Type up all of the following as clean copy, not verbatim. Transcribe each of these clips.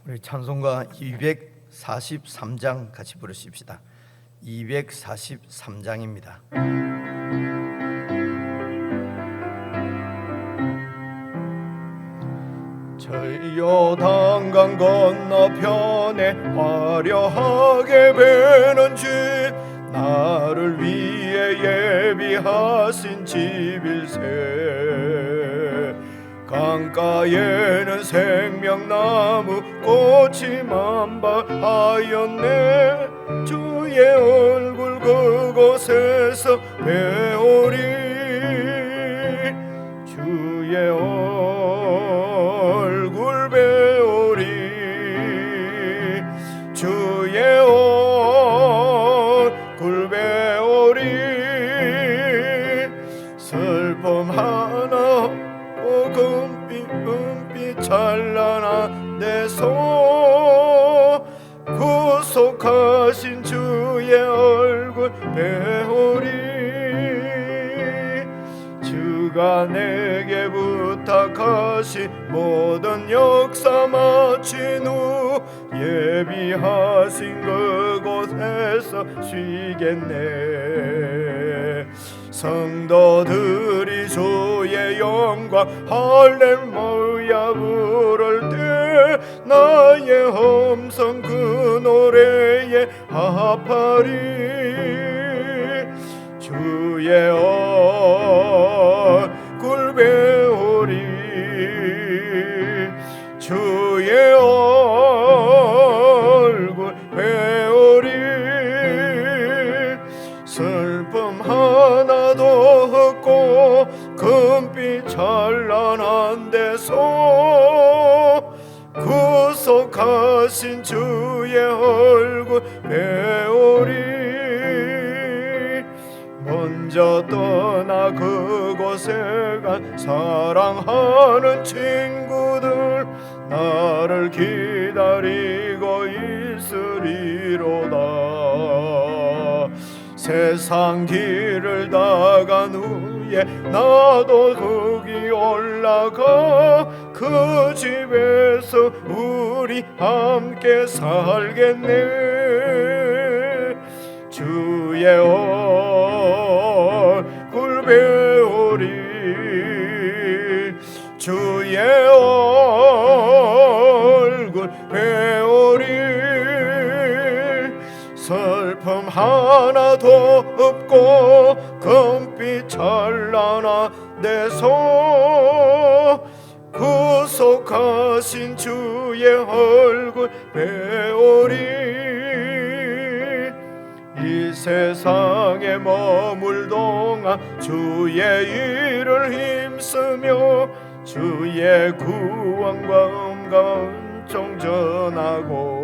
우리 찬송가 243장 같이 부르십시다. 243장입니다. 저 요단강 건너편에 화려하게 배는 집, 나를 위해 예비하신 집일세. 강가에는 생명나무 꽃이 만발하였네. 주의 얼굴 그곳에서 배우리. 주의 얼굴 배우리. 주의 얼굴 배우리. 슬픔 하나 금빛 찬란한 데서 구속하신 주의 얼굴 배우리. 주가 내게 부탁하신 모든 역사 마친 후 예비하신 그곳에서 쉬겠네. 성도들이 주의 영광 할렐루야 부를 때 나의 음성 그 노래에 합하리. 주의 얼굴 배우리. 주의 얼굴 배우리. 슬픔 하나도 없고 금빛 찬란한 데서 구속하신 주의 얼굴 배우리. 먼저 떠나 그곳에 간 사랑하는 친구들 나를 기다리고 있으리로다. 세상 길을 다 간 후에 나도 거기 올라가 그 집에서 우리 함께 살겠네. 주의 얼굴 배우리. 주의 얼굴 배우리. 슬픔 하나도 없고 금빛 찬란한 데서 구속하신 주의 얼굴 배우리. 이 세상에 머물 동안 주의 일을 힘쓰며 주의 구원과 은과 은총 전하고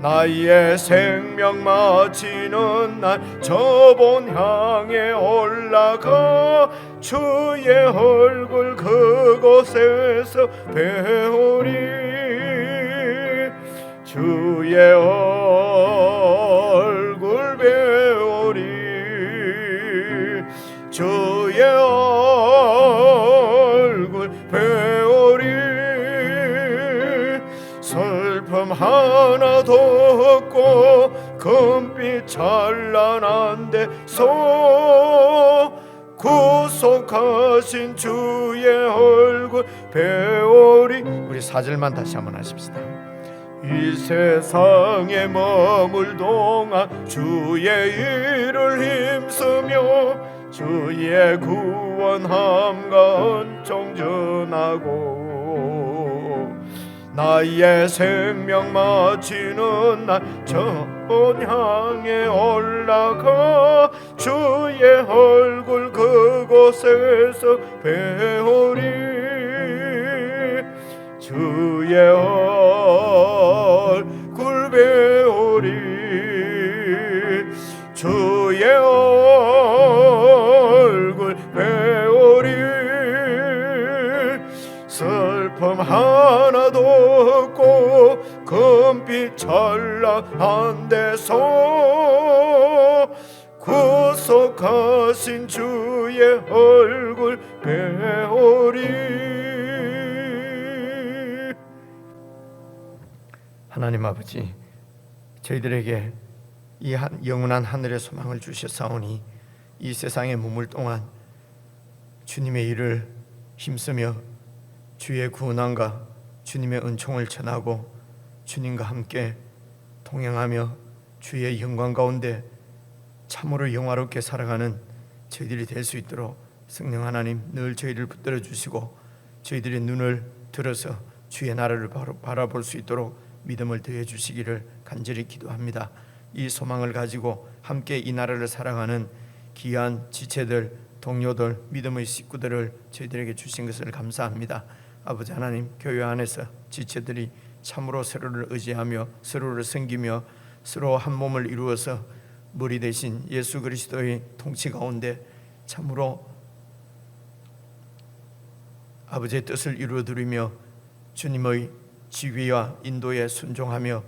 나의 생명 마치는 날 저본 향해 올라가 주의 얼굴 그곳에서 배우리. 주의 얼굴 배우리. 주의 얼굴 배우리. 슬픔 하나도 없고 금빛 찬란한 데서 구속하신 주의 얼굴 배우리. 우리 4절만 다시 한번 하십시다. 이 세상에 머물 동안 주의 일을 힘쓰며 주의 구원함과 은총 전하고 나의 생명 마치는 날 저번 향해 올라가 주의 얼굴 그곳에서 배우리. 주의 얼굴 배우리. 주의 얼굴 배우리. 슬픔 하나도 없고 금빛 찬란한 데서 구속하신 주의 얼굴 배우리. 하나님 아버지, 저희들에게 이 영원한 하늘의 소망을 주셨사오니 이 세상에 머물 동안 주님의 일을 힘쓰며 주의 구원함과 주님의 은총을 전하고 주님과 함께 동행하며 주의 영광 가운데 참으로 영화롭게 살아가는 저희들이 될 수 있도록 성령 하나님 늘 저희를 붙들어 주시고 저희들의 눈을 들어서 주의 나라를 바라볼 수 있도록 믿음을 더해 주시기를 간절히 기도합니다. 이 소망을 가지고 함께 이 나라를 사랑하는 귀한 지체들, 동료들, 믿음의 식구들을 저희들에게 주신 것을 감사합니다. 아버지 하나님, 교회 안에서 지체들이 참으로 서로를 의지하며 서로를 섬기며 서로 한 몸을 이루어서 머리 대신 예수 그리스도의 통치 가운데 참으로 아버지의 뜻을 이루어드리며 주님의 지휘와 인도에 순종하며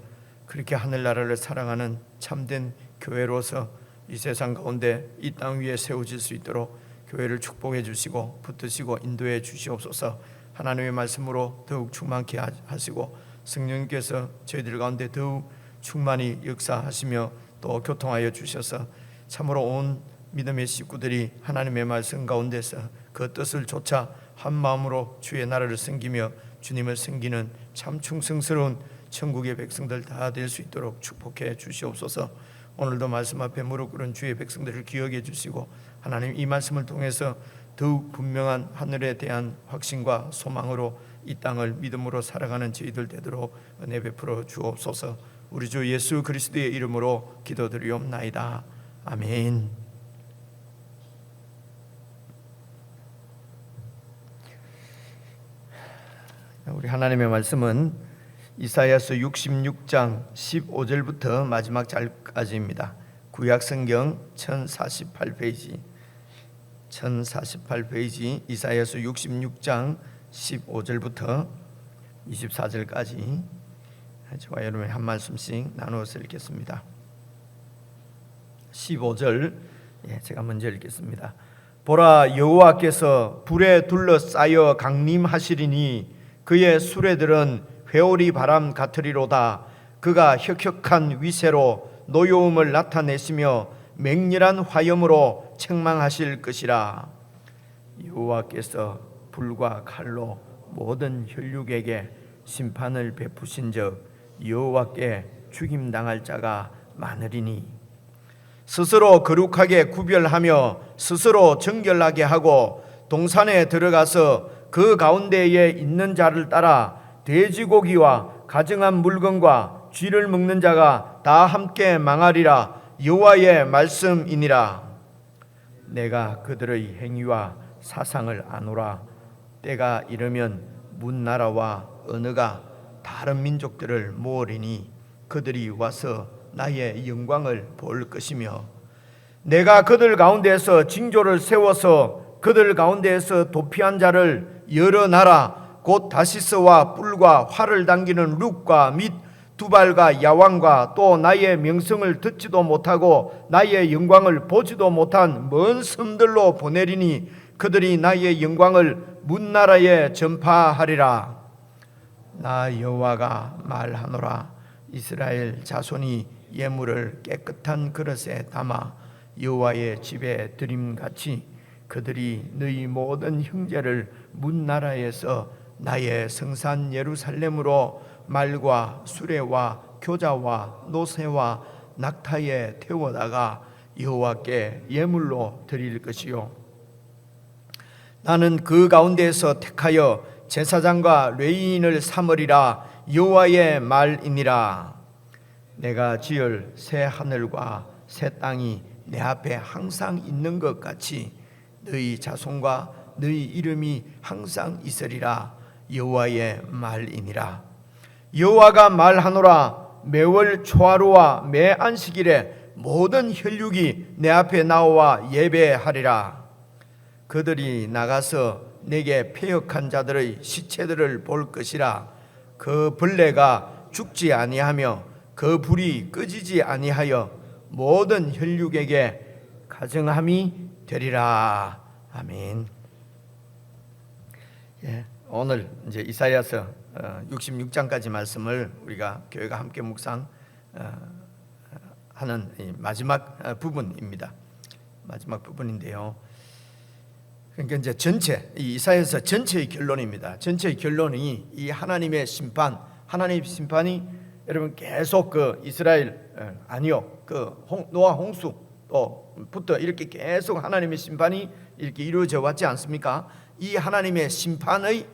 그렇게 하늘나라를 사랑하는 참된 교회로서 이 세상 가운데 이 땅 위에 세워질 수 있도록 교회를 축복해 주시고 붙드시고 인도해 주시옵소서. 하나님의 말씀으로 더욱 충만케 하시고 성령님께서 저희들 가운데 더욱 충만히 역사하시며 또 교통하여 주셔서 참으로 온 믿음의 식구들이 하나님의 말씀 가운데서 그 뜻을 좇아 한 마음으로 주의 나라를 섬기며 주님을 섬기는 참 충성스러운 천국의 백성들 다 될 수 있도록 축복해 주시옵소서. 오늘도 말씀 앞에 무릎 꿇은 주의 백성들을 기억해 주시고 하나님 이 말씀을 통해서 더욱 분명한 하늘에 대한 확신과 소망으로 이 땅을 믿음으로 살아가는 저희들 되도록 은혜 베풀어 주옵소서. 우리 주 예수 그리스도의 이름으로 기도드리옵나이다. 아멘. 우리 하나님의 말씀은 이사야서 66장 15절부터 마지막 절까지입니다. 구약성경 1048페이지 이사야서 66장 15절부터 24절까지 저와 여러분이 한 말씀씩 나누어서 읽겠습니다. 15절 제가 먼저 읽겠습니다. 보라, 여호와께서 불에 둘러싸여 강림하시리니 그의 수레들은 회오리 바람 같으리로다. 그가 혁혁한 위세로 노여움을 나타내시며 맹렬한 화염으로 책망하실 것이라. 여호와께서 불과 칼로 모든 혈육에게 심판을 베푸신즉 여호와께 죽임당할 자가 많으리니 스스로 거룩하게 구별하며 스스로 정결하게 하고 동산에 들어가서 그 가운데에 있는 자를 따라 돼지고기와 가증한 물건과 쥐를 먹는 자가 다 함께 망하리라. 여호와의 말씀이니라. 내가 그들의 행위와 사상을 아노라. 때가 이르면 문나라와 언어가 다른 민족들을 모으리니 그들이 와서 나의 영광을 볼 것이며 내가 그들 가운데에서 징조를 세워서 그들 가운데에서 도피한 자를 여러 나라 곧 다시스와 뿔과 활을 당기는 룩과 및 두발과 야왕과 또 나의 명성을 듣지도 못하고 나의 영광을 보지도 못한 먼 섬들로 보내리니 그들이 나의 영광을 문나라에 전파하리라. 나 여호와가 말하노라. 이스라엘 자손이 예물을 깨끗한 그릇에 담아 여호와의 집에 드림같이 그들이 너희 모든 형제를 문나라에서 나의 성산 예루살렘으로 말과 수레와 교자와 노새와 낙타에 태워다가 여호와께 예물로 드릴 것이요 나는 그 가운데에서 택하여 제사장과 레위인을 삼으리라. 여호와의 말이니라. 내가 지을 새 하늘과 새 땅이 내 앞에 항상 있는 것 같이 너희 자손과 너희 이름이 항상 있으리라. 여호와의 말이니라. 여호와가 말하노라. 매월 초하루와 매 안식일에 모든 혈육이 내 앞에 나와 예배하리라. 그들이 나가서 내게 패역한 자들의 시체들을 볼 것이라. 그 벌레가 죽지 아니하며 그 불이 꺼지지 아니하여 모든 혈육에게 가증함이 되리라. 아멘. 오늘 이제 이사야서 66장까지 말씀을 우리가 교회가 함께 묵상하는 마지막 부분입니다. 마지막 부분인데요. 그러니까 이제 전체 이사야서 전체의 결론입니다. 전체의 결론이 이 하나님의 심판, 하나님의 심판이 여러분 계속 그 이스라엘 아니요 그 노아 홍수 또부터 이렇게 계속 하나님의 심판이 이렇게 이루어져 왔지 않습니까? 이 하나님의 심판의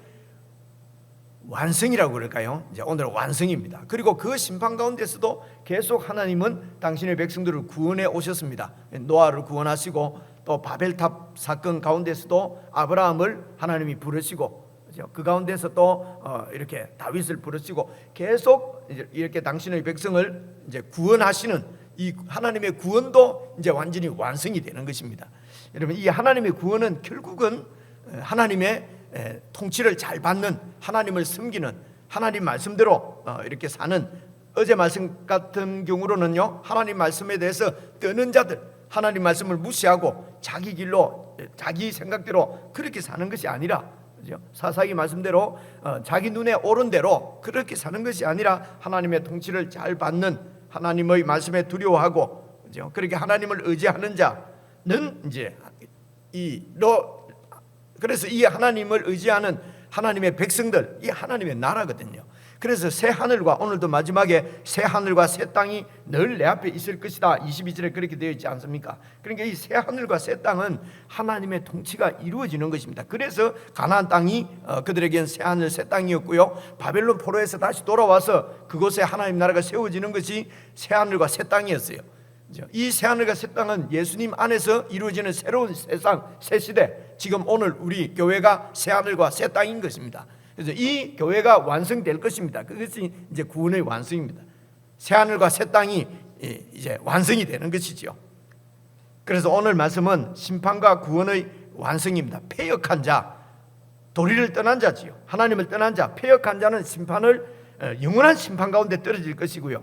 완성이라고 그럴까요? 이제 오늘 완성입니다. 그리고 그 심판 가운데서도 계속 하나님은 당신의 백성들을 구원해 오셨습니다. 노아를 구원하시고 또 바벨탑 사건 가운데서도 아브라함을 하나님이 부르시고 그 가운데서 또 이렇게 다윗을 부르시고 계속 이렇게 당신의 백성을 이제 구원하시는 이 하나님의 구원도 이제 완전히 완성이 되는 것입니다. 여러분 이 하나님의 구원은 결국은 하나님의 통치를 잘 받는, 하나님을 섬기는, 하나님 말씀대로 이렇게 사는, 어제 말씀 같은 경우로는요 하나님 말씀에 대해서 떠는 자들, 하나님 말씀을 무시하고 자기 길로 자기 생각대로 그렇게 사는 것이 아니라, 사사기 말씀대로 자기 눈에 오른 대로 그렇게 사는 것이 아니라 하나님의 통치를 잘 받는, 하나님의 말씀에 두려워하고 그렇게 하나님을 의지하는 자는 이제 그래서 이 하나님을 의지하는 하나님의 백성들, 이 하나님의 나라거든요. 그래서 새 하늘과, 오늘도 마지막에 새 하늘과 새 땅이 늘 내 앞에 있을 것이다 22절에 그렇게 되어 있지 않습니까? 그러니까 이 새 하늘과 새 땅은 하나님의 통치가 이루어지는 것입니다. 그래서 가나안 땅이 그들에겐 새 하늘 새 땅이었고요, 바벨론 포로에서 다시 돌아와서 그곳에 하나님 나라가 세워지는 것이 새 하늘과 새 땅이었어요. 이 새하늘과 새 땅은 예수님 안에서 이루어지는 새로운 세상, 새 시대, 지금 오늘 우리 교회가 새하늘과 새 땅인 것입니다. 그래서 이 교회가 완성될 것입니다. 그것이 이제 구원의 완성입니다. 새하늘과 새 땅이 이제 완성이 되는 것이죠. 그래서 오늘 말씀은 심판과 구원의 완성입니다. 패역한 자, 도리를 떠난 자지요, 하나님을 떠난 자, 패역한 자는 심판을 영원한 심판 가운데 떨어질 것이고요,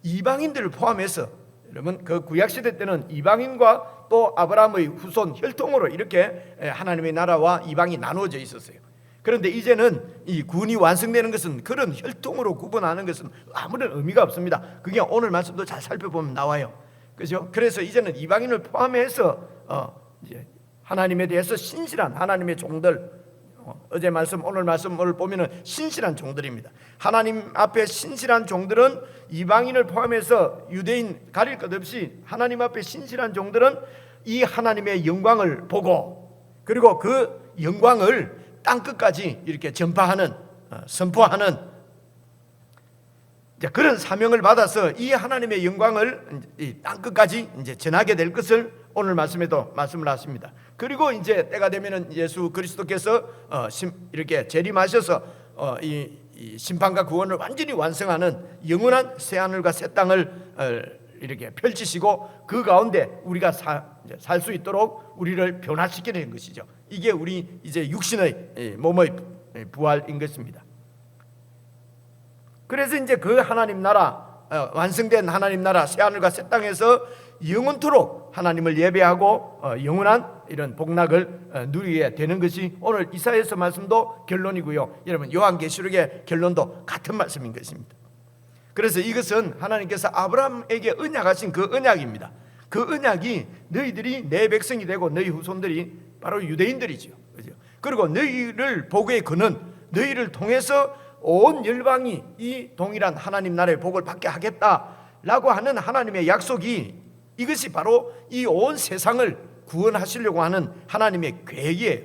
이방인들을 포함해서, 여러분 그 구약시대 때는 이방인과 또 아브라함의 후손 혈통으로 이렇게 하나님의 나라와 이방이 나누어져 있었어요. 그런데 이제는 이 구원이 완성되는 것은 그런 혈통으로 구분하는 것은 아무런 의미가 없습니다. 그게 오늘 말씀도 잘 살펴보면 나와요. 그죠? 그래서 이제는 이방인을 포함해서 이제 하나님에 대해서 신실한 하나님의 종들, 어제 말씀 오늘 말씀을 보면은 신실한 종들입니다. 하나님 앞에 신실한 종들은, 이방인을 포함해서 유대인 가릴 것 없이 하나님 앞에 신실한 종들은 이 하나님의 영광을 보고, 그리고 그 영광을 땅끝까지 이렇게 전파하는, 선포하는 그런 사명을 받아서 이 하나님의 영광을 이 땅끝까지 이제 전하게 될 것을 오늘 말씀에도 말씀을 하십니다. 그리고 이제 때가 되면은 예수 그리스도께서 이렇게 재림하셔서 이 심판과 구원을 완전히 완성하는 영원한 새 하늘과 새 땅을 이렇게 펼치시고 그 가운데 우리가 살 수 있도록 우리를 변화시키는 것이죠. 이게 우리 이제 육신의 몸의 부활인 것입니다. 그래서 이제 그 하나님 나라, 완성된 하나님 나라 새 하늘과 새 땅에서 영원토록 하나님을 예배하고 영원한 이런 복락을 누리게 되는 것이 오늘 이사야서 말씀도 결론이고요, 여러분 요한계시록의 결론도 같은 말씀인 것입니다. 그래서 이것은 하나님께서 아브라함에게 언약하신 그 언약입니다. 그 언약이 너희들이 내 백성이 되고 너희 후손들이 바로 유대인들이죠. 그리고 너희를 복의 근원, 너희를 통해서 온 열방이 이 동일한 하나님 나라의 복을 받게 하겠다라고 하는 하나님의 약속이, 이것이 바로 이 온 세상을 구원하시려고 하는 하나님의 계획이에요.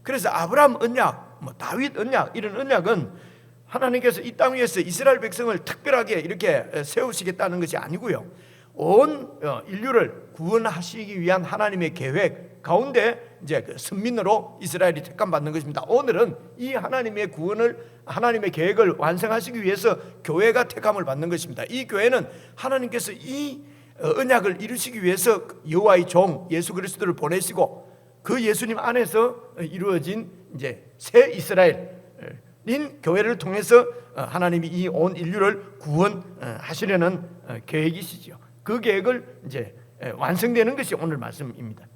그래서 아브라함 언약, 다윗 언약, 이런 언약은 하나님께서 이 땅 위에서 이스라엘 백성을 특별하게 이렇게 세우시겠다는 것이 아니고요, 온 인류를 구원하시기 위한 하나님의 계획 가운데 이제 그 선민으로 이스라엘이 택함받는 것입니다. 오늘은 이 하나님의 구원을, 하나님의 계획을 완성하시기 위해서 교회가 택함을 받는 것입니다. 이 교회는 하나님께서 이 언약을 이루시기 위해서 여호와의 종 예수 그리스도를 보내시고 그 예수님 안에서 이루어진 이제 새 이스라엘인 교회를 통해서 하나님이 이 온 인류를 구원하시려는 계획이시죠. 그 계획을 이제 완성되는 것이 오늘 말씀입니다.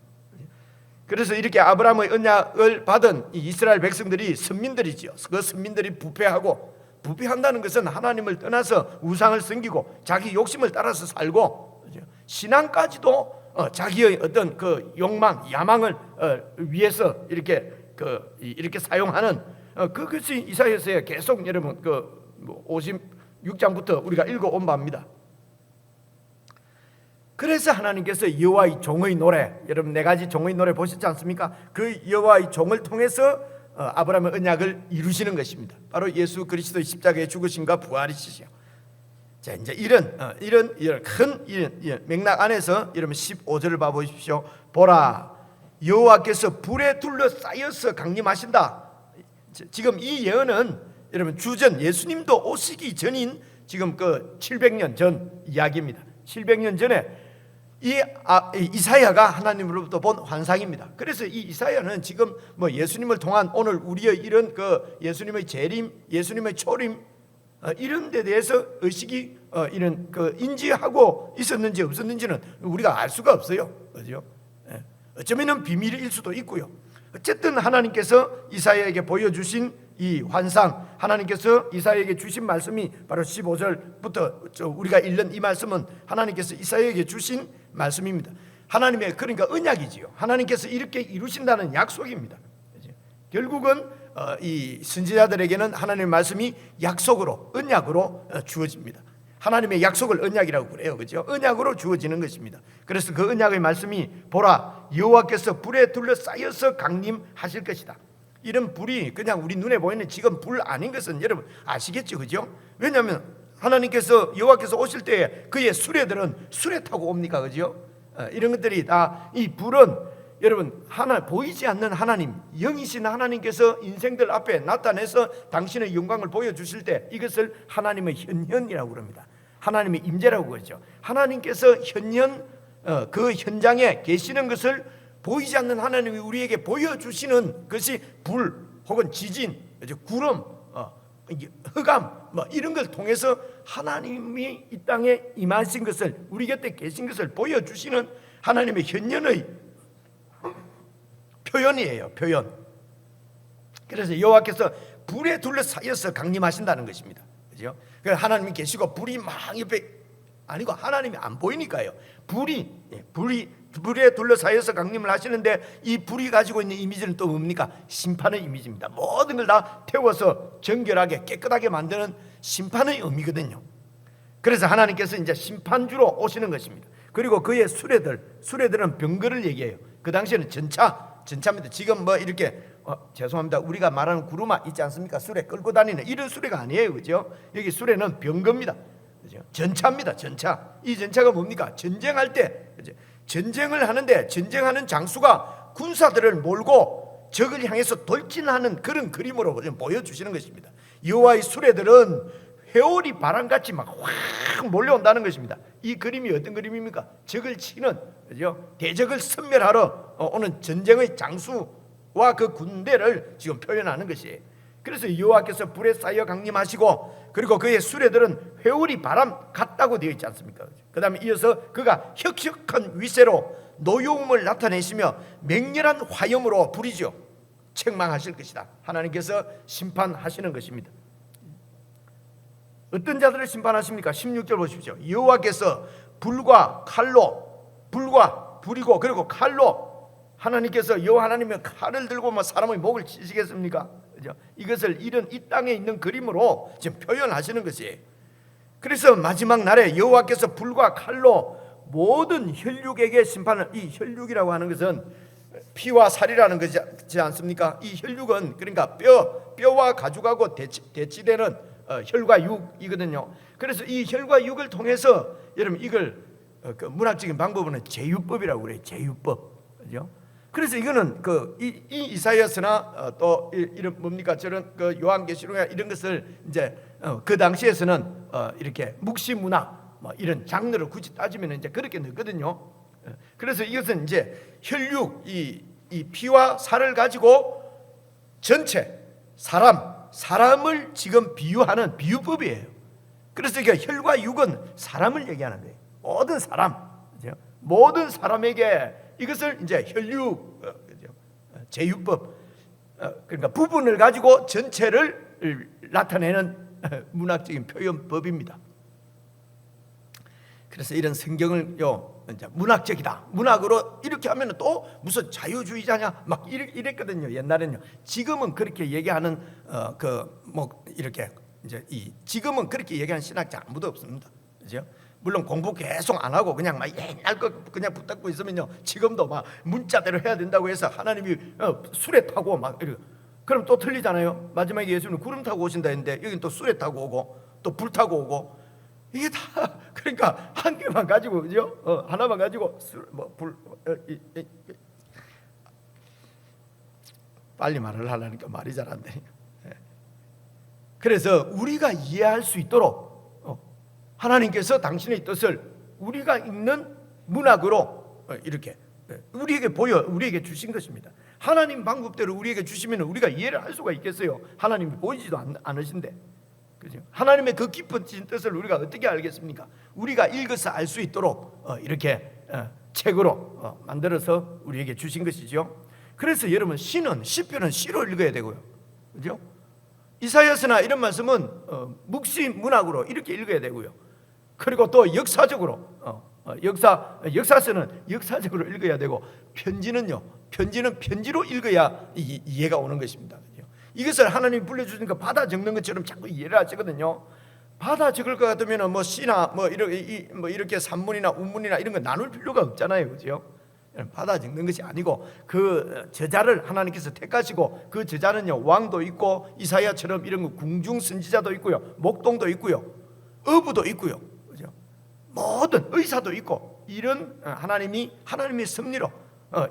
그래서 이렇게 아브라함의 언약을 받은 이 이스라엘 백성들이 선민들이죠. 그 선민들이 부패하고 부패한다는 것은 하나님을 떠나서 우상을 섬기고 자기 욕심을 따라서 살고, 신앙까지도 자기의 어떤 그 욕망, 야망을 위해서 이렇게 사용하는 그것이 이사야서에 계속 여러분 56장부터 우리가 읽어온 바입니다. 그래서 하나님께서 여호와의 종의 노래, 여러분 네 가지 종의 노래 보셨지 않습니까? 그 여호와의 종을 통해서 아브라함의 언약을 이루시는 것입니다. 바로 예수 그리스도의 십자가의 죽으심과 부활이시죠. 자, 이제 이런 큰 맥락 안에서 여러분 15절을 봐 보십시오. 보라, 여호와께서 불에 둘러싸여서 강림하신다. 지금 이 예언은 여러분 주전 예수님도 오시기 전인 지금 그 700년 전 이야기입니다. 700년 전에 이사야가 하나님으로부터 본 환상입니다. 그래서 이 이사야는 지금 뭐 예수님을 통한 오늘 우리의 이런 그 예수님의 재림, 예수님의 초림 이런 데 대해서 의식이 이런 그 인지하고 있었는지 없었는지는 우리가 알 수가 없어요. 그렇죠? 어쩌면은 비밀일 수도 있고요. 어쨌든 하나님께서 이사야에게 보여주신 이 환상, 하나님께서 이사야에게 주신 말씀이 바로 15절부터 우리가 읽는 이 말씀은 하나님께서 이사야에게 주신 말씀입니다. 하나님의 그러니까 언약이지요. 하나님께서 이렇게 이루신다는 약속입니다. 결국은 이 선지자들에게는 하나님의 말씀이 약속으로, 언약으로 주어집니다. 하나님의 약속을 언약이라고 그래요. 그죠? 언약으로 주어지는 것입니다. 그래서 그 언약의 말씀이 보라, 여호와께서 불에 둘러싸여서 강림하실 것이다. 이런 불이 그냥 우리 눈에 보이는 지금 불 아닌 것은 여러분 아시겠죠? 그죠? 왜냐하면 하나님께서 여호와께서 오실 때에 그의 수레들은 수레 타고 옵니까? 그죠? 이런 것들이 다 이 불은 여러분 보이지 않는 하나님, 영이신 하나님께서 인생들 앞에 나타내서 당신의 영광을 보여주실 때 이것을 하나님의 현현이라고 그럽니다. 하나님의 임재라고 그러죠. 하나님께서 현현 그 현장에 계시는 것을 보이지 않는 하나님이 우리에게 보여주시는 것이 불 혹은 지진, 구름, 흑암 이런 걸 통해서 하나님이 이 땅에 임하신 것을, 우리 곁에 계신 것을 보여주시는 하나님의 현현의 표현이에요. 표현. 그래서 여호와께서 불에 둘러싸여서 강림하신다는 것입니다. 그죠? 하나님이 계시고 불이 막 옆에 아니고 하나님이 안 보이니까요. 불에 둘러싸여서 강림을 하시는데 이 불이 가지고 있는 이미지는 또 뭡니까? 심판의 이미지입니다. 모든 걸 다 태워서 정결하게 깨끗하게 만드는 심판의 의미거든요. 그래서 하나님께서 이제 심판주로 오시는 것입니다. 그리고 그의 수레들은 병거를 얘기해요. 그 당시에는 전차입니다. 지금 뭐 이렇게 죄송합니다. 우리가 말하는 구루마 있지 않습니까? 수레 끌고 다니는 이런 수레가 아니에요. 그죠? 여기 수레는 병거입니다. 그죠? 전차입니다. 전차. 이 전차가 뭡니까? 전쟁할 때, 그죠? 전쟁을 하는데 전쟁하는 장수가 군사들을 몰고 적을 향해서 돌진하는 그런 그림으로 보여주시는 것입니다. 여호와의 수레들은 회오리 바람같이 막 확 몰려온다는 것입니다. 이 그림이 어떤 그림입니까? 적을 치는, 그죠? 대적을 섬멸하러 오는 전쟁의 장수와 그 군대를 지금 표현하는 것이에요. 그래서 여호와께서 불에 쌓여 강림하시고, 그리고 그의 수레들은 회오리 바람 같다고 되어 있지 않습니까? 그 다음에 이어서 그가 혁혁한 위세로 노여움을 나타내시며 맹렬한 화염으로 불이죠 책망하실 것이다. 하나님께서 심판하시는 것입니다. 어떤 자들을 심판하십니까? 16절 보십시오. 여호와께서 불과 불이고 그리고 칼로, 하나님께서 여호와 하나님의 칼을 들고 뭐 사람의 목을 치시겠습니까? 그죠? 이것을 이런 이 땅에 있는 그림으로 지금 표현하시는 것이에요. 그래서 마지막 날에 여호와께서 불과 칼로 모든 혈육에게 심판을, 이 혈육이라고 하는 것은 피와 살이라는 것이지 않습니까? 이 혈육은 그러니까 뼈와 가죽하고 대치되는 혈과 육이거든요. 그래서 이 혈과 육을 통해서 여러분 이걸 그 문학적인 방법은 제유법이라고 그래요. 제유법. 그죠? 그래서 이거는 이 이사야서나 또 이런 뭡니까? 저런 그 요한계시록이나 이런 것을 이제 그 당시에서는 이렇게 묵시문학 뭐 이런 장르를 굳이 따지면 이제 그렇게 넣거든요. 그래서 이것은 이제 혈육, 이 피와 살을 가지고 전체 사람을 지금 비유하는 비유법이에요. 그래서 이게 혈과 육은 사람을 얘기하는 거예요. 모든 사람, 그죠? 모든 사람에게 이것을 이제 혈육, 제유법, 그러니까 부분을 가지고 전체를 나타내는 문학적인 표현법입니다. 그래서 이런 성경을요, 이제 문학적이다, 문학으로 이렇게 하면 또 무슨 자유주의자냐 막 이랬거든요, 옛날에는요. 지금은 그렇게 얘기하는 이렇게 이제 지금은 그렇게 얘기하는 신학자 아무도 없습니다, 그죠? 물론 공부 계속 안 하고 그냥 막 옛날 거 그냥 붙잡고 있으면요, 지금도 막 문자대로 해야 된다고 해서 하나님이 수레 타고 막 이렇게, 그럼 또 틀리잖아요. 마지막에 예수님은 구름 타고 오신다 했는데 여긴 또 수레 타고 오고 또 불 타고 오고, 이게 다 그러니까 한 개만 가지고, 그죠? 하나만 가지고 빨리 말을 하려니까 말이 잘 안 되니까. 그래서 우리가 이해할 수 있도록 하나님께서 당신의 뜻을 우리가 읽는 문학으로 이렇게 우리에게 우리에게 주신 것입니다. 하나님 방법대로 우리에게 주시면 우리가 이해를 할 수가 있겠어요? 하나님이 보이지도 않으신데, 그죠? 하나님의 그 깊은 뜻을 우리가 어떻게 알겠습니까? 우리가 읽어서 알 수 있도록 이렇게 책으로 만들어서 우리에게 주신 것이죠. 그래서 여러분, 시편은 시로 읽어야 되고요, 그죠? 이사야서나 이런 말씀은 묵시 문학으로 이렇게 읽어야 되고요. 그리고 또 역사적으로 역사서는 역사적으로 읽어야 되고, 편지는 편지로 읽어야 이해가 오는 것입니다. 이것을 하나님이 불러주니까 받아 적는 것처럼 자꾸 이해를 하시거든요. 받아 적을 것 같으면 뭐 시나 이렇게 산문이나 운문이나 이런 거 나눌 필요가 없잖아요, 그죠? 받아 적는 것이 아니고 그 저자를 하나님께서 택하시고, 그 저자는요, 왕도 있고 이사야처럼 이런 거 궁중 선지자도 있고요, 목동도 있고요, 어부도 있고요, 그죠? 모든 의사도 있고, 이런 하나님의 섭리로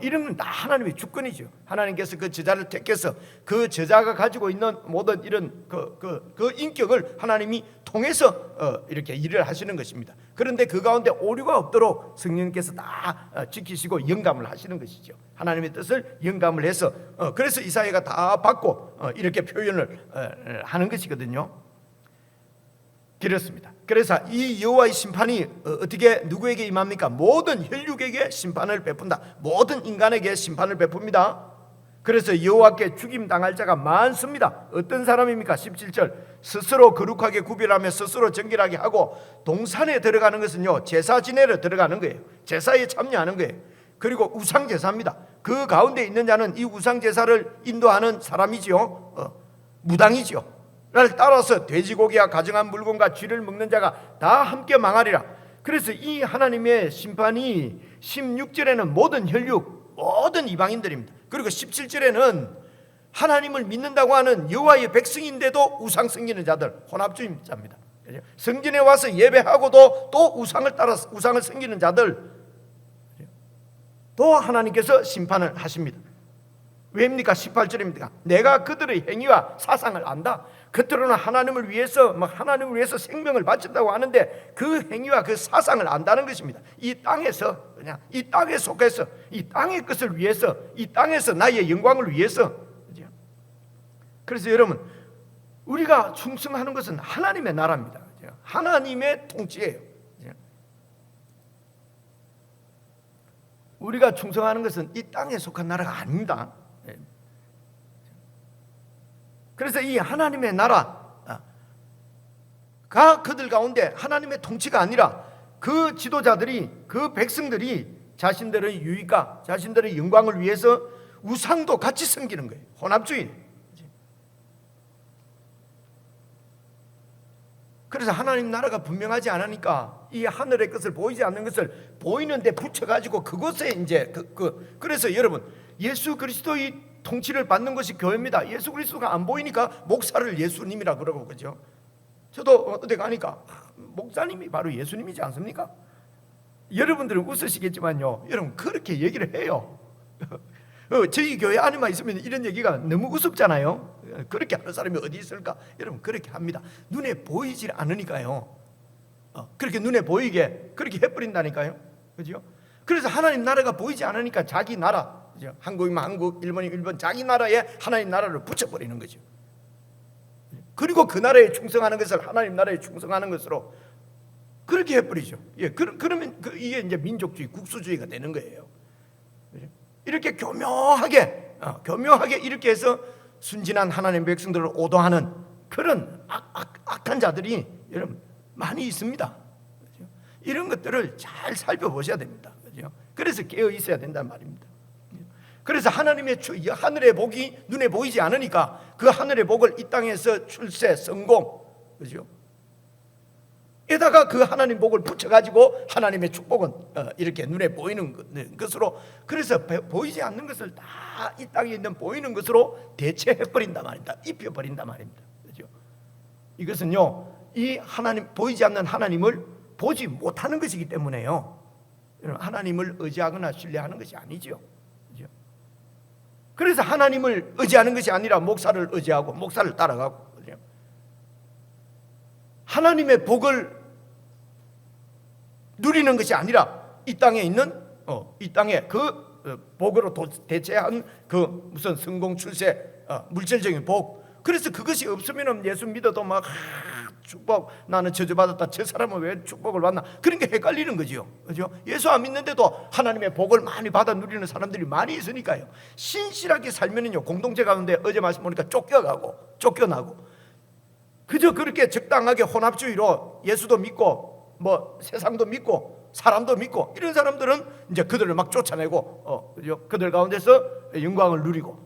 이런 건 다 하나님의 주권이죠. 하나님께서 그 저자를 택해서 그 저자가 가지고 있는 모든 이런 그 인격을 하나님이 통해서 이렇게 일을 하시는 것입니다. 그런데 그 가운데 오류가 없도록 성령께서 다 지키시고 영감을 하시는 것이죠. 하나님의 뜻을 영감을 해서 그래서 이사야가 다 받고 이렇게 표현을 하는 것이거든요. 그렇습니다. 그래서 이 여호와의 심판이 어떻게 누구에게 임합니까? 모든 혈육에게 심판을 베푼다. 모든 인간에게 심판을 베풉니다. 그래서 여호와께 죽임 당할 자가 많습니다. 어떤 사람입니까? 17절, 스스로 거룩하게 구별하며 스스로 정결하게 하고 동산에 들어가는 것은요, 제사 지내러 들어가는 거예요. 제사에 참여하는 거예요. 그리고 우상 제사입니다. 그 가운데 있는 자는 이 우상 제사를 인도하는 사람이지요, 무당이지요. 를 따라서 돼지고기와 가증한 물건과 쥐를 먹는 자가 다 함께 망하리라. 그래서 이 하나님의 심판이 16절에는 모든 혈육, 모든 이방인들입니다. 그리고 17절에는 하나님을 믿는다고 하는 여호와의 백성인데도 우상 섬기는 자들, 혼합주의자입니다. 성전에 와서 예배하고도 또 우상을 따라서 우상을 섬기는 자들 또 하나님께서 심판을 하십니다. 왜입니까? 18절입니다. 내가 그들의 행위와 사상을 안다. 겉으로는 하나님을 위해서 생명을 바친다고 하는데 그 행위와 그 사상을 안다는 것입니다. 이 땅에서 그냥 이 땅에 속해서 이 땅의 것을 위해서, 이 땅에서 나의 영광을 위해서. 그래서 여러분, 우리가 충성하는 것은 하나님의 나라입니다. 하나님의 통치예요. 우리가 충성하는 것은 이 땅에 속한 나라가 아닙니다. 그래서 이 하나님의 나라가 그들 가운데 하나님의 통치가 아니라 그 지도자들이, 그 백성들이 자신들의 유익과 자신들의 영광을 위해서 우상도 같이 섬기는 거예요. 혼합주의. 그래서 하나님 나라가 분명하지 않으니까 이 하늘의 것을 보이지 않는 것을 보이는데 붙여가지고 그것에 이제 그래서 여러분, 예수 그리스도의 통치를 받는 것이 교회입니다. 예수 그리스도가 안 보이니까 목사를 예수님이라 그러고, 그죠? 저도 어디 가니까 목사님이 바로 예수님이지 않습니까? 여러분들은 웃으시겠지만요, 여러분 그렇게 얘기를 해요. 저희 교회 안에만 있으면 이런 얘기가 너무 우습잖아요. 그렇게 하는 사람이 어디 있을까? 여러분 그렇게 합니다. 눈에 보이질 않으니까요. 그렇게 눈에 보이게 그렇게 해버린다니까요, 그죠? 그래서 하나님 나라가 보이지 않으니까 자기 나라, 그죠? 한국이면 한국, 일본이면 일본, 자기 나라에 하나님 나라를 붙여버리는 거죠. 그리고 그 나라에 충성하는 것을 하나님 나라에 충성하는 것으로 그렇게 해버리죠. 그러면 이게 이제 민족주의, 국수주의가 되는 거예요. 이렇게 교묘하게 이렇게 해서 순진한 하나님의 백성들을 오도하는 그런 악한 자들이 여러분 많이 있습니다. 그렇죠? 이런 것들을 잘 살펴보셔야 됩니다. 그렇죠? 그래서 깨어 있어야 된단 말입니다. 그래서 하나님의 하늘의 복이 눈에 보이지 않으니까 그 하늘의 복을 이 땅에서 출세, 성공, 그렇죠? 에다가 그 하나님 복을 붙여가지고 하나님의 축복은 이렇게 눈에 보이는 것으로, 그래서 보이지 않는 것을 다 이 땅에 있는 보이는 것으로 대체해버린단 말입니다. 입혀버린단 말입니다. 그렇죠? 이것은요, 이 하나님, 보이지 않는 하나님을 보지 못하는 것이기 때문에요, 하나님을 의지하거나 신뢰하는 것이 아니죠. 그렇죠? 그래서 하나님을 의지하는 것이 아니라 목사를 의지하고 목사를 따라가고, 그렇죠? 하나님의 복을 누리는 것이 아니라 이 땅에 있는 이 땅에 그 복으로 대체한 그 무슨 성공, 출세, 물질적인 복, 그래서 그것이 없으면 예수 믿어도 막 축복, 나는 저주받았다, 저 사람은 왜 축복을 받나, 그런 게 헷갈리는 거죠. 그죠? 예수 안 믿는데도 하나님의 복을 많이 받아 누리는 사람들이 많이 있으니까요. 신실하게 살면은요, 공동체 가운데 어제 말씀 보니까 쫓겨나고 그저 그렇게 적당하게 혼합주의로 예수도 믿고 뭐 세상도 믿고 사람도 믿고 이런 사람들은 이제 그들을 막 쫓아내고 그죠? 그들 가운데서 영광을 누리고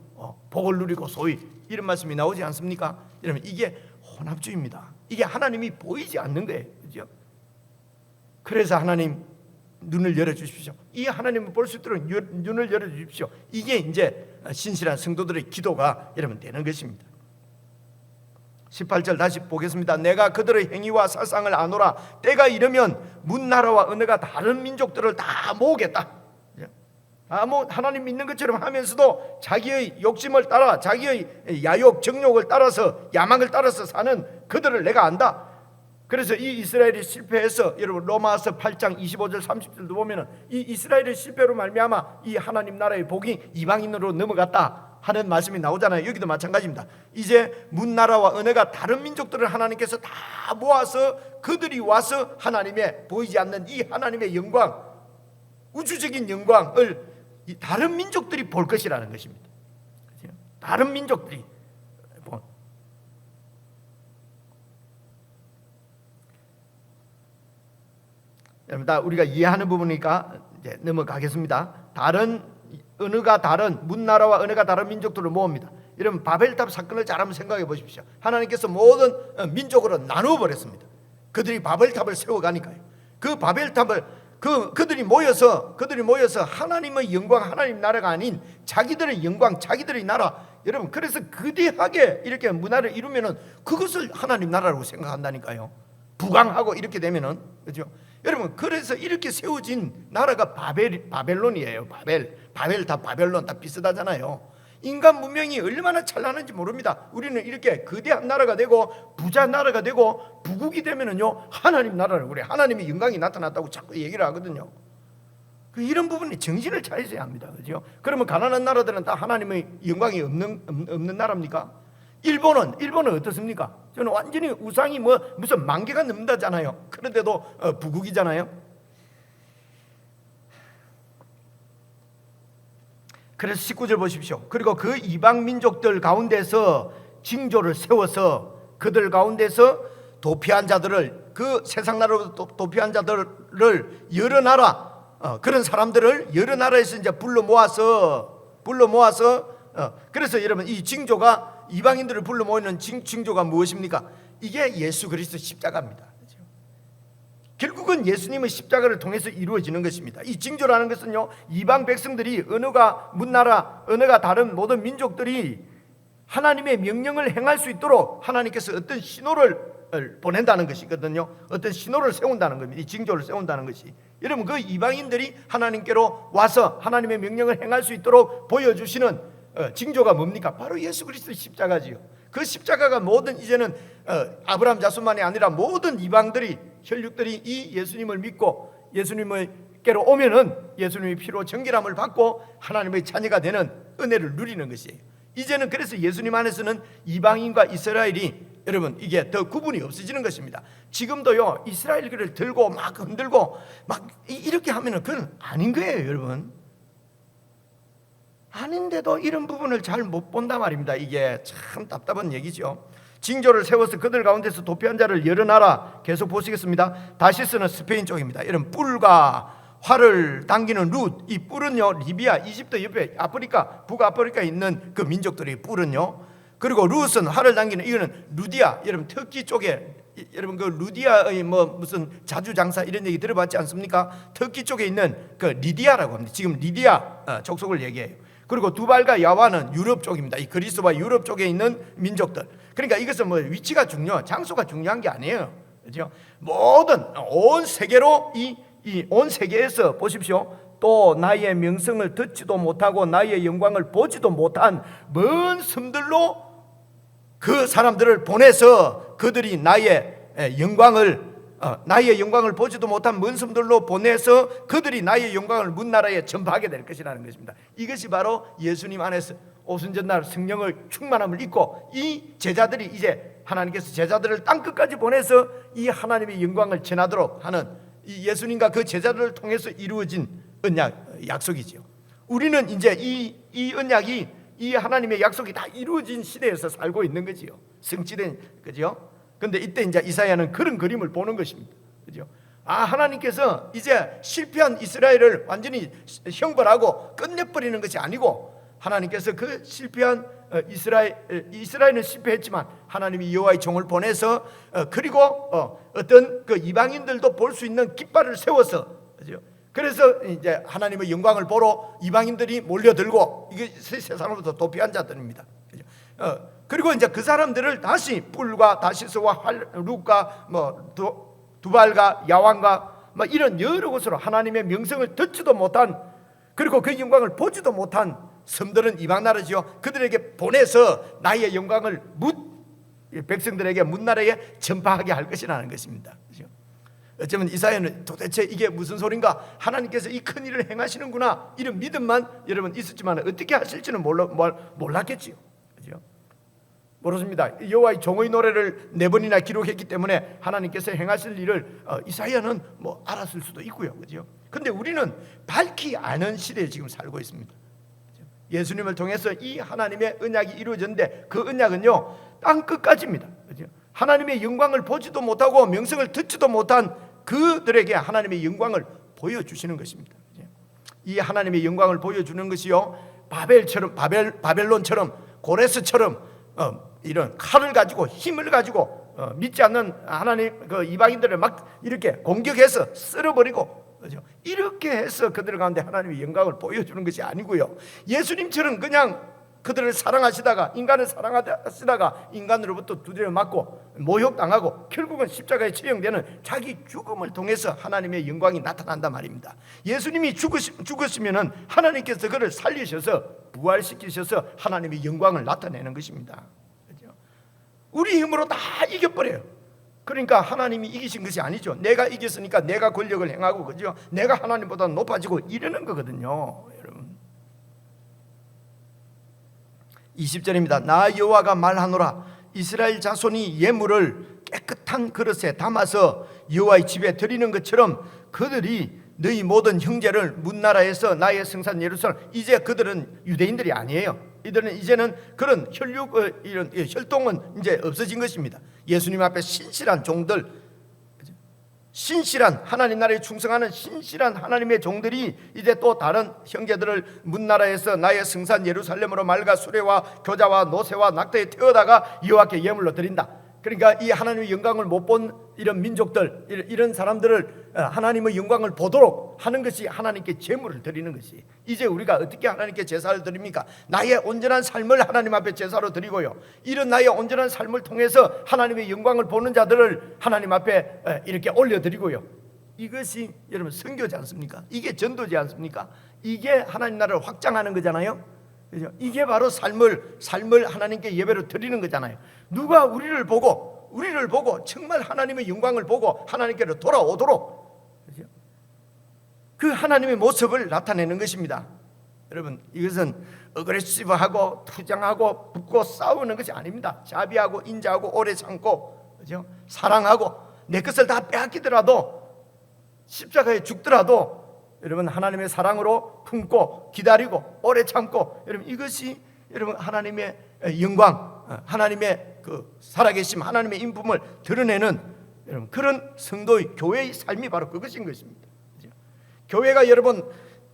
복을 누리고 소위 이런 말씀이 나오지 않습니까? 여러분, 이게 혼합주의입니다. 이게 하나님이 보이지 않는 거예요. 그죠? 그래서 하나님 눈을 열어주십시오. 이 하나님을 볼 수 있도록 눈을 열어주십시오. 이게 이제 신실한 성도들의 기도가 여러분 되는 것입니다. 18절 다시 보겠습니다. 내가 그들의 행위와 사상을 아노라. 때가 이르면 문나라와 언어가 다른 민족들을 다 모으겠다. 하나님 믿는 것처럼 하면서도 자기의 욕심을 따라, 자기의 야욕, 정욕을 따라서, 야망을 따라서 사는 그들을 내가 안다. 그래서 이 이스라엘이 실패해서, 여러분 로마서 8장 25절 30절도 보면은 이 이스라엘의 실패로 말미암아 이 하나님 나라의 복이 이방인으로 넘어갔다 하는 말씀이 나오잖아요. 여기도 마찬가지입니다. 이제 문나라와 언어가 다른 민족들을 하나님께서 다 모아서 그들이 와서 하나님의 보이지 않는 이 하나님의 영광, 우주적인 영광을 이 다른 민족들이 볼 것이라는 것입니다. 다른 민족들이 여러분, 다 우리가 이해하는 부분이니까 이제 넘어가겠습니다. 다른 언어가 다른 문나라와 언어가 다른 민족들을 모읍니다. 여러분, 바벨탑 사건을 잘 한번 생각해 보십시오. 하나님께서 모든 민족으로 나누어 버렸습니다. 그들이 바벨탑을 세워가니까요. 그 바벨탑을 그들이 모여서 하나님의 영광, 하나님 나라가 아닌 자기들의 영광, 자기들의 나라, 여러분, 그래서 거대하게 이렇게 문화를 이루면은 그것을 하나님 나라라고 생각한다니까요. 부강하고 이렇게 되면은, 그렇죠? 여러분, 그래서 이렇게 세워진 나라가 바벨론이에요. 바벨탑, 바벨론 다 비슷하잖아요. 인간 문명이 얼마나 찬란한지 모릅니다. 우리는 이렇게 거대한 나라가 되고 부자 나라가 되고 부국이 되면은요, 하나님 나라를 그래, 하나님의 영광이 나타났다고 자꾸 얘기를 하거든요. 이런 부분이 정신을 차리셔야 합니다. 그렇죠? 그러면 가난한 나라들은 다 하나님의 영광이 없는 나라입니까? 일본은 어떻습니까? 저는 완전히 우상이 무슨 10,000개가 넘는다잖아요. 그런데도 부국이잖아요. 그래서 19절 보십시오. 그리고 그 이방 민족들 가운데서 징조를 세워서 그들 가운데서 도피한 자들을, 그 세상 나라로부터 도피한 자들을 여러 나라, 그런 사람들을 여러 나라에서 이제 불러 모아서 그래서 여러분, 이 징조가, 이방인들을 불러 모이는 징조가 무엇입니까? 이게 예수 그리스도 십자가입니다. 그렇죠? 결국은 예수님의 십자가를 통해서 이루어지는 것입니다. 이 징조라는 것은요, 이방 백성들이 언어가 문나라, 언어가 다른 모든 민족들이 하나님의 명령을 행할 수 있도록 하나님께서 어떤 신호를 보낸다는 것이거든요. 어떤 신호를 세운다는 겁니다. 이 징조를 세운다는 것이. 여러분, 그 이방인들이 하나님께로 와서 하나님의 명령을 행할 수 있도록 보여주시는 징조가 뭡니까? 바로 예수 그리스도의 십자가지요. 그 십자가가 모든, 이제는 아브라함 자손만이 아니라 모든 이방들이, 혈육들이 이 예수님을 믿고 예수님께로 오면은 예수님의 피로 정결함을 받고 하나님의 자녀가 되는 은혜를 누리는 것이에요. 이제는 그래서 예수님 안에서는 이방인과 이스라엘이, 여러분, 이게 더 구분이 없어지는 것입니다. 지금도요, 이스라엘을 들고 막 흔들고 막 이렇게 하면은 그건 아닌 거예요, 여러분. 아닌데도 이런 부분을 잘 못 본단 말입니다. 이게 참 답답한 얘기죠. 징조를 세워서 그들 가운데서 도피한 자를 열어놔라. 계속 보시겠습니다. 다시스는 스페인 쪽입니다. 이런 뿔과 활을 당기는 룻, 이 뿔은요 리비아, 이집트 옆에 아프리카, 북아프리카에 있는 그 민족들이 뿔은요. 그리고 룻은 활을 당기는, 이거는 루디아, 여러분 터키 쪽에, 여러분 그 루디아의 뭐 무슨 자주장사 이런 얘기 들어봤지 않습니까? 터키 쪽에 있는 그 리디아라고 합니다. 지금 리디아 족속을 얘기해요. 그리고 두발과 야와는 유럽 쪽입니다. 이 그리스와 유럽 쪽에 있는 민족들. 그러니까 이것은 뭐 위치가 중요, 장소가 중요한 게 아니에요. 그렇죠? 모든 온 세계로 이 온 세계에서 보십시오. 또 나의 명성을 듣지도 못하고 나의 영광을 보지도 못한 먼 섬들로 그 사람들을 보내서 그들이 나의 영광을 보지도 못한 먼 섬들로 보내서 그들이 나의 영광을 문 나라에 전파하게 될 것이라는 것입니다. 이것이 바로 예수님 안에서 오순절날 성령을 충만함을 입고 이 제자들이 이제 하나님께서 제자들을 땅끝까지 보내서 이 하나님의 영광을 전하도록 하는 이 예수님과 그 제자들을 통해서 이루어진 언약, 약속이죠. 우리는 이제 이 언약이, 이 하나님의 약속이 다 이루어진 시대에서 살고 있는 거지요. 성취된, 그죠? 근데 이때 이제 이사야는 그런 그림을 보는 것입니다. 그죠? 하나님께서 이제 실패한 이스라엘을 완전히 형벌하고 끝내버리는 것이 아니고, 하나님께서 그 실패한 이스라엘은 실패했지만 하나님이 여호와의 종을 보내서 그리고 어떤 그 이방인들도 볼 수 있는 깃발을 세워서, 그죠? 그래서 이제 하나님의 영광을 보러 이방인들이 몰려들고, 이게 세상으로부터 도피한 자들입니다. 그죠? 그리고 이제 그 사람들을 다시 뿔과 다시스와 룻과 뭐 두발과 야왕과 뭐 이런 여러 곳으로 하나님의 명성을 듣지도 못한, 그리고 그 영광을 보지도 못한 섬들은 이방 나라지요. 그들에게 보내서 나의 영광을 백성들에게 문나라에 전파하게 할 것이라는 것입니다. 그렇죠? 어쩌면 이사야는 도대체 이게 무슨 소린가, 하나님께서 이 큰 일을 행하시는구나, 이런 믿음만 여러분 있었지만 어떻게 하실지는 몰랐겠지요. 그렇죠? 모르습니다. 여호와의 종의 노래를 4번이나 기록했기 때문에 하나님께서 행하실 일을 이사야는 뭐 알았을 수도 있고요. 그렇죠? 근데 우리는 밝히 아는 시대에 지금 살고 있습니다. 예수님을 통해서 이 하나님의 언약이 이루어졌는데, 그 언약은요 땅 끝까지입니다. 그렇죠? 하나님의 영광을 보지도 못하고 명성을 듣지도 못한 그들에게 하나님의 영광을 보여주시는 것입니다. 그렇죠? 이 하나님의 영광을 보여주는 것이요, 바벨론처럼 고레스처럼 이런 칼을 가지고 힘을 가지고 믿지 않는 하나님 그 이방인들을 막 이렇게 공격해서 쓸어버리고, 그렇죠? 이렇게 해서 그들 가운데 하나님의 영광을 보여주는 것이 아니고요, 예수님처럼 그냥 그들을 사랑하시다가, 인간을 사랑하시다가 인간으로부터 두드려 맞고 모욕당하고 결국은 십자가에 처형되는 자기 죽음을 통해서 하나님의 영광이 나타난단 말입니다. 예수님이 죽으시면은 하나님께서 그를 살리셔서 부활시키셔서 하나님의 영광을 나타내는 것입니다. 그렇죠? 우리 힘으로 다 이겨버려요. 그러니까 하나님이 이기신 것이 아니죠. 내가 이겼으니까 내가 권력을 행하고, 그죠? 내가 하나님보다 높아지고 이러는 거거든요, 여러분. 20절입니다. 나 여호와가 말하노라. 이스라엘 자손이 예물을 깨끗한 그릇에 담아서 여호와의 집에 드리는 것처럼 그들이 너희 모든 형제를 문나라에서 나의 성산 예루살렘, 이제 그들은 유대인들이 아니에요. 이들은 이제는 그런 이런 혈통은 이제 없어진 것입니다. 예수님 앞에 신실한 종들, 신실한 하나님 나라에 충성하는 신실한 하나님의 종들이 이제 또 다른 형제들을 문나라에서 나의 성산 예루살렘으로 맑아 수레와 교자와 노새와 낙타에 태워다가 여호와께 예물로 드린다. 그러니까 이 하나님의 영광을 못 본 이런 민족들, 이런 사람들을 하나님의 영광을 보도록 하는 것이 하나님께 제물을 드리는 것이, 이제 우리가 어떻게 하나님께 제사를 드립니까? 나의 온전한 삶을 하나님 앞에 제사로 드리고요, 이런 나의 온전한 삶을 통해서 하나님의 영광을 보는 자들을 하나님 앞에 이렇게 올려드리고요, 이것이 여러분 선교지 않습니까? 이게 전도지 않습니까? 이게 하나님 나라를 확장하는 거잖아요. 그죠? 이게 바로 삶을 하나님께 예배로 드리는 거잖아요. 누가 우리를 보고 정말 하나님의 영광을 보고 하나님께로 돌아오도록, 그죠? 그 하나님의 모습을 나타내는 것입니다. 여러분, 이것은 어그레시브하고 투정하고 붙고 싸우는 것이 아닙니다. 자비하고 인자하고 오래 참고, 그죠? 사랑하고 내 것을 다 빼앗기더라도 십자가에 죽더라도 여러분 하나님의 사랑으로 품고 기다리고 오래 참고, 여러분 이것이 여러분 하나님의 영광, 하나님의 그 살아계심, 하나님의 인품을 드러내는 여러분 그런 성도의 교회의 삶이 바로 그것인 것입니다. 그죠? 교회가 여러분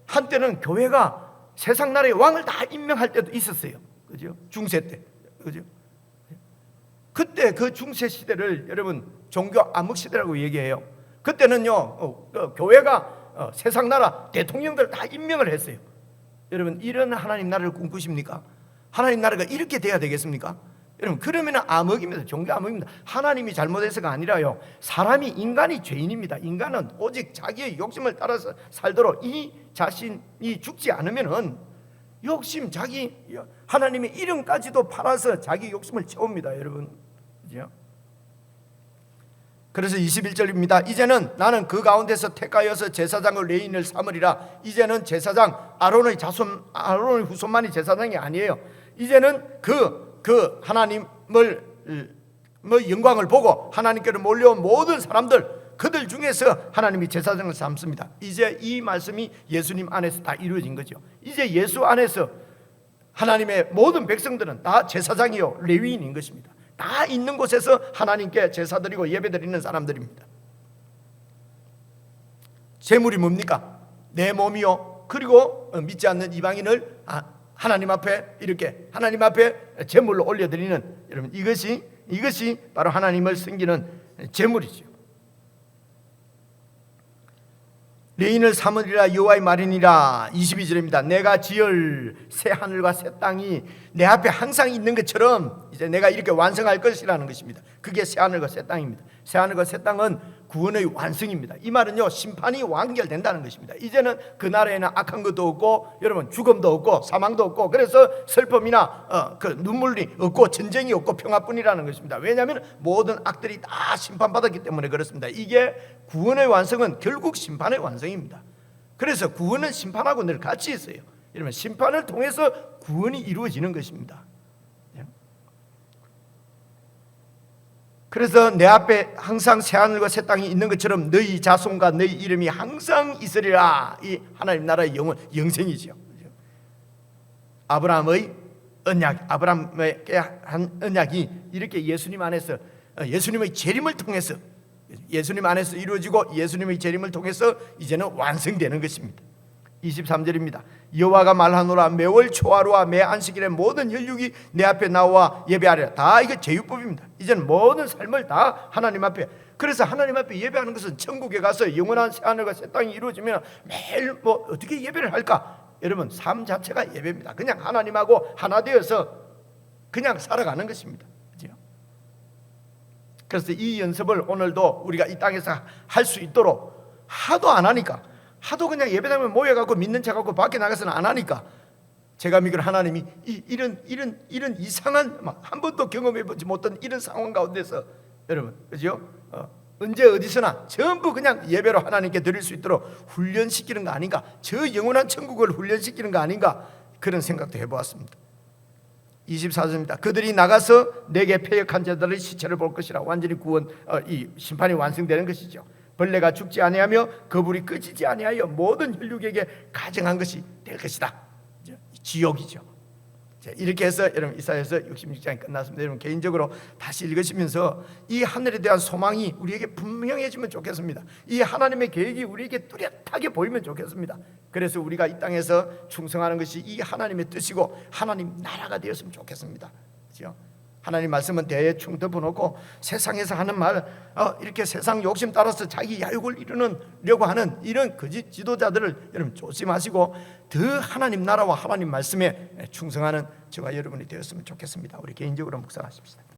한때는 교회가 세상 나라의 왕을 다 임명할 때도 있었어요. 그죠? 중세 때. 그죠? 그때 그 중세 시대를 여러분 종교 암흑 시대라고 얘기해요. 그때는요 교회가 세상 나라 대통령들 다 임명을 했어요. 여러분 이런 하나님 나라를 꿈꾸십니까? 하나님 나라가 이렇게 돼야 되겠습니까? 여러분 그러면 암흑입니다. 종교 암흑입니다. 하나님이 잘못해서가 아니라요, 사람이, 인간이 죄인입니다. 인간은 오직 자기의 욕심을 따라서 살도록 이 자신이 죽지 않으면은 욕심, 자기 하나님의 이름까지도 팔아서 자기 욕심을 채웁니다. 여러분 그죠? 그래서 21절입니다. 이제는 나는 그 가운데서 택하여서 제사장을 레인을 삼으리라. 이제는 제사장 아론의 자손, 아론의 후손만이 제사장이 아니에요. 이제는 그 하나님을 영광을 보고 하나님께로 몰려온 모든 사람들, 그들 중에서 하나님이 제사장을 삼습니다. 이제 이 말씀이 예수님 안에서 다 이루어진 거죠. 이제 예수 안에서 하나님의 모든 백성들은 다 제사장이요 레위인인 것입니다. 다 있는 곳에서 하나님께 제사드리고 예배드리는 사람들입니다. 제물이 뭡니까? 내 몸이요, 그리고 믿지 않는 이방인을 하나님 앞에 이렇게 하나님 앞에 제물로 올려드리는, 여러분 이것이 바로 하나님을 섬기는 제물이죠. 레인을 삼으리라 여호와의 말이니라. 22절입니다. 내가 지을 새 하늘과 새 땅이 내 앞에 항상 있는 것처럼 이제 내가 이렇게 완성할 것이라는 것입니다. 그게 새 하늘과 새 땅입니다. 새 하늘과 새 땅은 구원의 완성입니다. 이 말은요, 심판이 완결된다는 것입니다. 이제는 그 나라에는 악한 것도 없고 여러분 죽음도 없고 사망도 없고, 그래서 슬픔이나 그 눈물이 없고 전쟁이 없고 평화뿐이라는 것입니다. 왜냐하면 모든 악들이 다 심판받았기 때문에 그렇습니다. 이게 구원의 완성은 결국 심판의 완성입니다. 그래서 구원은 심판하고 늘 같이 있어요. 여러분 심판을 통해서 구원이 이루어지는 것입니다. 그래서 내 앞에 항상 새하늘과 새 땅이 있는 것처럼 너희 자손과 너희 이름이 항상 있으리라. 이 하나님 나라의 영생이죠. 아브라함의 언약, 아브라함에게 한 언약이 이렇게 예수님 안에서, 예수님의 재림을 통해서, 예수님 안에서 이루어지고 예수님의 재림을 통해서 이제는 완성되는 것입니다. 23절입니다. 여호와가 말하노라. 매월 초하루와 매 안식일에 모든 혈육이 내 앞에 나와 예배하리라. 다 이거 제율법입니다. 이제는 모든 삶을 다 하나님 앞에, 그래서 하나님 앞에 예배하는 것은 천국에 가서 영원한 새하늘과 새 땅이 이루어지면 매일 어떻게 예배를 할까? 여러분 삶 자체가 예배입니다. 그냥 하나님하고 하나 되어서 그냥 살아가는 것입니다. 그렇죠? 그래서 이 연습을 오늘도 우리가 이 땅에서 할 수 있도록, 하도 안 하니까, 하도 그냥 예배당에 모여갖고 믿는 척하고 밖에 나가서는 안 하니까, 제가 믿기로 하나님이 이런 이상한, 한 번도 경험해보지 못한 이런 상황 가운데서 여러분 그죠? 언제 어디서나 전부 그냥 예배로 하나님께 드릴 수 있도록 훈련시키는 거 아닌가, 저 영원한 천국을 훈련시키는 거 아닌가, 그런 생각도 해보았습니다. 24절입니다. 그들이 나가서 내게 패역한 자들의 시체를 볼 것이라. 완전히 구원, 이 심판이 완성되는 것이죠. 벌레가 죽지 아니하며 거불이 꺼지지 아니하여 모든 혈육에게 가증한 것이 될 것이다. 지옥이죠. 이렇게 해서 여러분 이사야서 66장이 끝났습니다. 여러분 개인적으로 다시 읽으시면서 이 하늘에 대한 소망이 우리에게 분명해지면 좋겠습니다. 이 하나님의 계획이 우리에게 뚜렷하게 보이면 좋겠습니다. 그래서 우리가 이 땅에서 충성하는 것이 이 하나님의 뜻이고 하나님 나라가 되었으면 좋겠습니다. 그렇죠? 하나님 말씀은 대충 덮어놓고 세상에서 하는 말, 이렇게 세상 욕심 따라서 자기 야욕을 이루려고 하는 이런 거짓 지도자들을 여러분 조심하시고 더 하나님 나라와 하나님 말씀에 충성하는 저와 여러분이 되었으면 좋겠습니다. 우리 개인적으로 묵상하십시다.